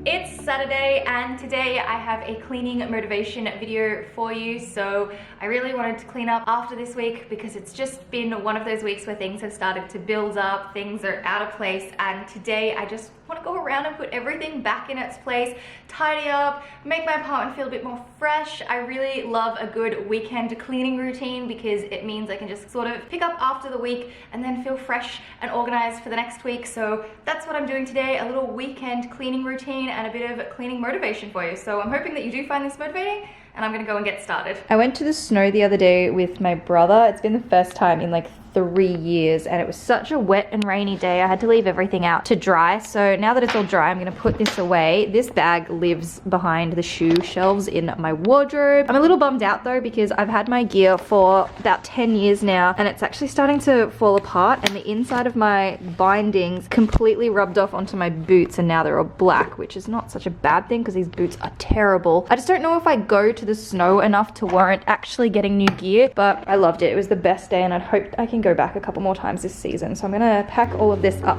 It's Saturday and today I have a cleaning motivation video for you. So I really wanted to clean up after this week because it's just been one of those weeks where things have started to build up, things are out of place, and today I just want to go around and put everything back in its place, tidy up, make my apartment feel a bit more fresh. I really love a good weekend cleaning routine because it means I can just sort of pick up after the week and then feel fresh and organized for the next week. So that's what I'm doing today, a little weekend cleaning routine and a bit of cleaning motivation for you. So I'm hoping that you do find this motivating, and I'm gonna go and get started. I went to the snow the other day with my brother. It's been the first time in like 3 years, and it was such a wet and rainy day. I had to leave everything out to dry. So now that it's all dry, I'm gonna put this away. This bag lives behind the shoe shelves in my wardrobe. I'm a little bummed out though because I've had my gear for about 10 years now and it's actually starting to fall apart, and the inside of my bindings completely rubbed off onto my boots and now they're all black, which is not such a bad thing because these boots are terrible. I just don't know if I go to the snow enough to warrant actually getting new gear, but I loved it. It was the best day and I'd hoped I can go back a couple more times this season. So I'm gonna pack all of this up.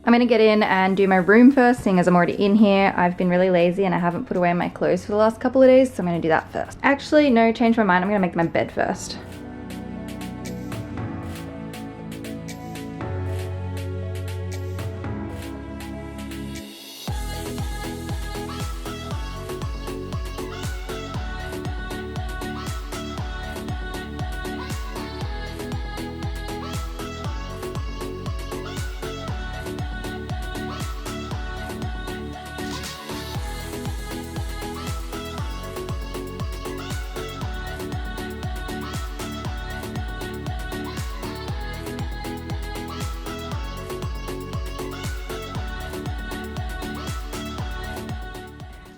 I'm gonna get in and do my room first, seeing as I'm already in here. I've been really lazy and I haven't put away my clothes for the last couple of days, so I'm gonna do that first. Actually, no, change my mind. I'm gonna make my bed first.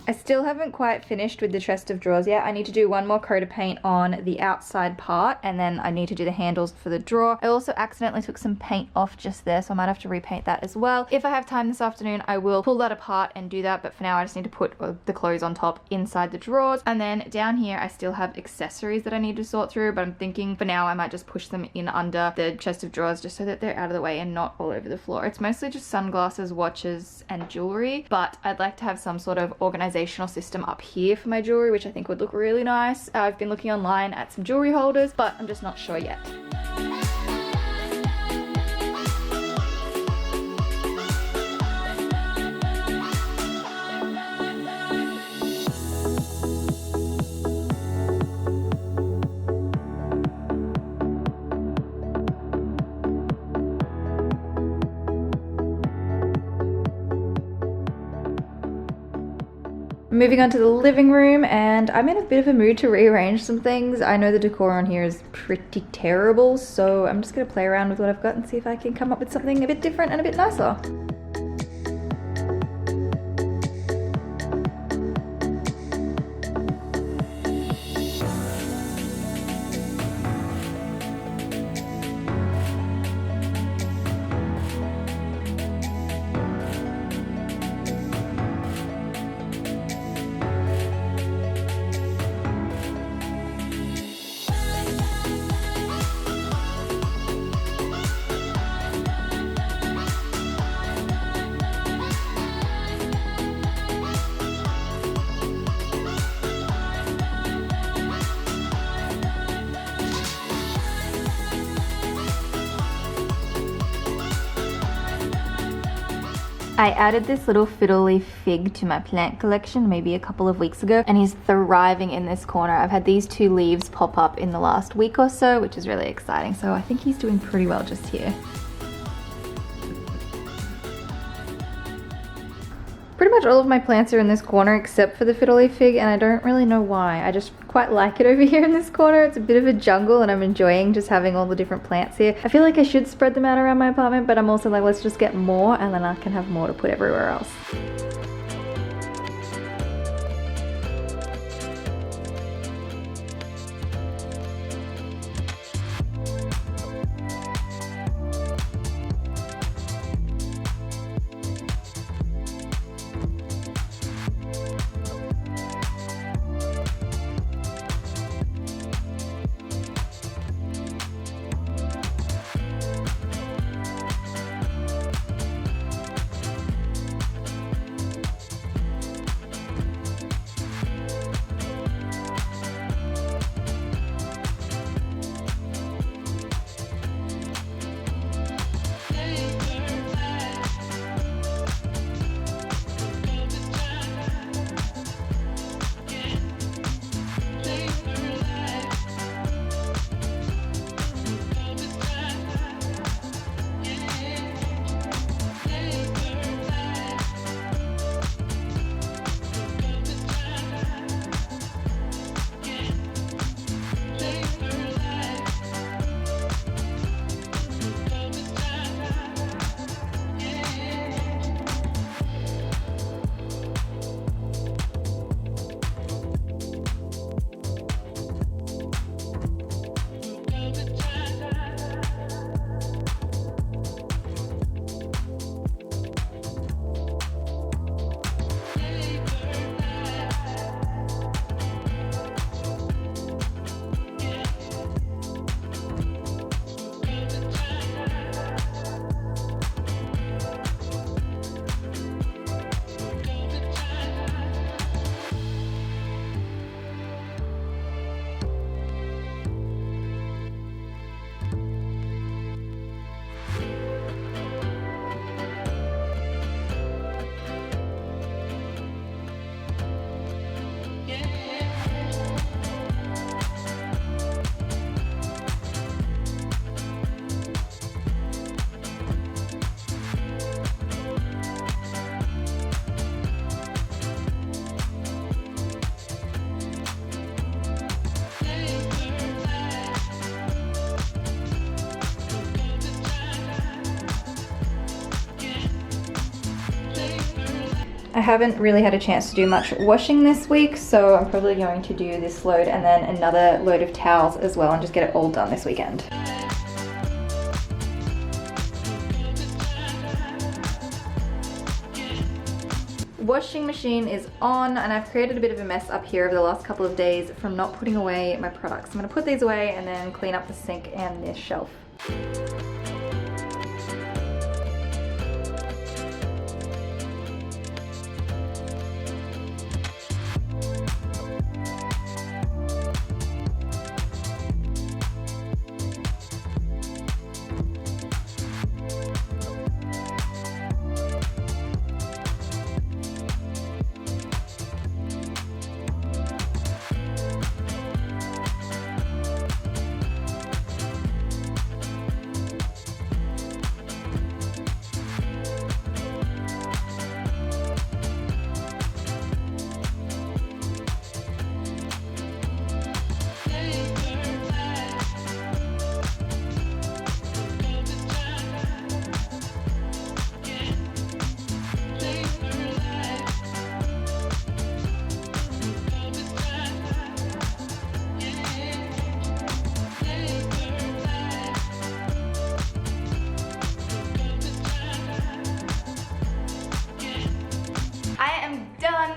I still haven't quite finished with the chest of drawers yet. I need to do one more coat of paint on the outside part, and then I need to do the handles for the drawer. I also accidentally took some paint off just there, so I might have to repaint that as well. If I have time this afternoon, I will pull that apart and do that, but for now I just need to put the clothes on top inside the drawers. And then down here I still have accessories that I need to sort through, but I'm thinking for now I might just push them in under the chest of drawers just so that they're out of the way and not all over the floor. It's mostly just sunglasses, watches, and jewelry, but I'd like to have some sort of organizational system up here for my jewelry, which I think would look really nice. I've been looking online at some jewelry holders, but I'm just not sure yet. Moving on to the living room, and I'm in a bit of a mood to rearrange some things. I know the decor on here is pretty terrible, so I'm just gonna play around with what I've got and see if I can come up with something a bit different and a bit nicer. I added this little fiddle-leaf fig to my plant collection maybe a couple of weeks ago, and he's thriving in this corner. I've had these 2 leaves pop up in the last week or so, which is really exciting. So I think he's doing pretty well just here. Pretty much all of my plants are in this corner except for the fiddle-leaf fig, and I don't really know why. I just quite like it over here in this corner. It's a bit of a jungle and I'm enjoying just having all the different plants here. I feel like I should spread them out around my apartment, but I'm also like, let's just get more and then I can have more to put everywhere else. I haven't really had a chance to do much washing this week, so I'm probably going to do this load and then another load of towels as well and just get it all done this weekend. Washing machine is on, and I've created a bit of a mess up here over the last couple of days from not putting away my products. I'm going to put these away and then clean up the sink and this shelf.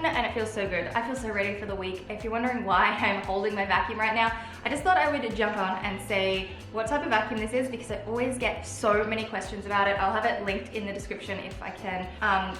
And it feels so good. I feel so ready for the week. If you're wondering why I'm holding my vacuum right now, I just thought I would jump on and say what type of vacuum this is, because I always get so many questions about it. I'll have it linked in the description if I can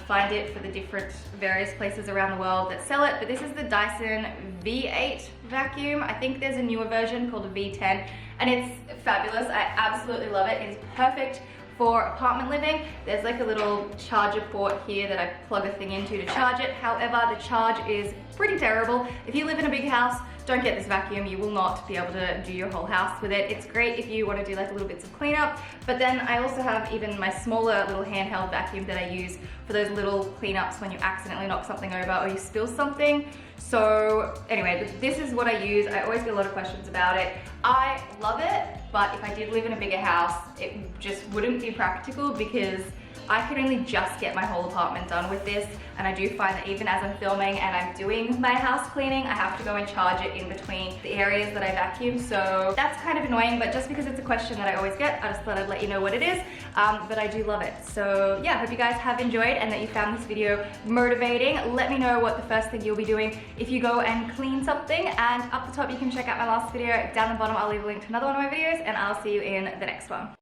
find it for the different various places around the world that sell it. But this is the Dyson V8 vacuum. I think there's a newer version called a V10, and it's fabulous. I absolutely love it. It's perfect for apartment living. There's like a little charger port here that I plug a thing into to charge it. However, the charge is pretty terrible. If you live in a big house, don't get this vacuum. You will not be able to do your whole house with it. It's great if you want to do like little bits of cleanup, but then I also have even my smaller little handheld vacuum that I use for those little cleanups when you accidentally knock something over or you spill something. So anyway, this is what I use. I always get a lot of questions about it. I love it, but if I did live in a bigger house, it just wouldn't be practical because I could only just get my whole apartment done with this, and I do find that even as I'm filming and I'm doing my house cleaning, I have to go and charge it in between the areas that I vacuum, so that's kind of annoying. But just because it's a question that I always get, I just thought I'd let you know what it is, but I do love it. So yeah, hope you guys have enjoyed and that you found this video motivating. Let me know what the first thing you'll be doing if you go and clean something, and up the top you can check out my last video. Down the bottom I'll leave a link to another one of my videos, and I'll see you in the next one.